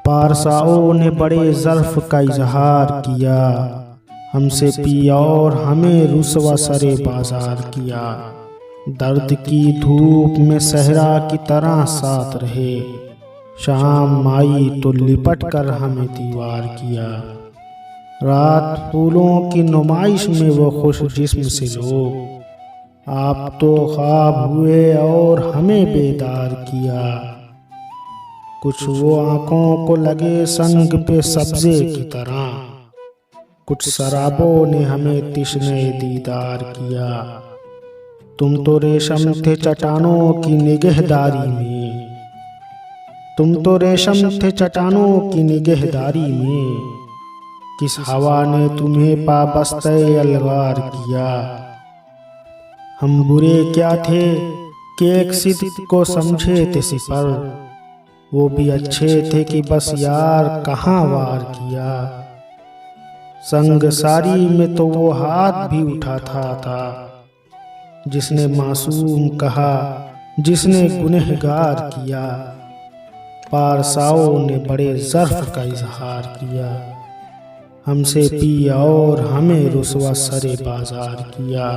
पारसाओं ने बड़े ज़र्फ़ का इजहार किया, हमसे पिया और हमें रुसवा सरे बाजार किया। दर्द की धूप में सहरा की तरह साथ रहे, शाम आई तो लिपट कर हमें दीवार किया। रात फूलों की नुमाइश में वो खुश जिस्म से लोग, आप तो ख्वाब हुए और हमें बेदार किया। कुछ वो आँखों को लगे संग पे सब्ज़े की तरह, कुछ शराबों ने हमें तिश्ने दीदार किया। तुम तो रेशम थे चट्टानों की निगहदारी में, तुम तो रेशम थे चट्टानों की निगहदारी में, किस हवा ने तुम्हें पाबस्ते अलगार किया। हम बुरे क्या थे कि एक सिद्क को समझे थे सिपर, वो भी अच्छे थे कि बस यार कहाँ वार किया। संग सारी में तो वो हाथ भी उठाता था, जिसने मासूम कहा, जिसने गुनहगार किया। पारसाओं ने बड़े ज़र्फ़ का इजहार किया, हमसे पिया और हमें रुसवा सरे बाजार किया।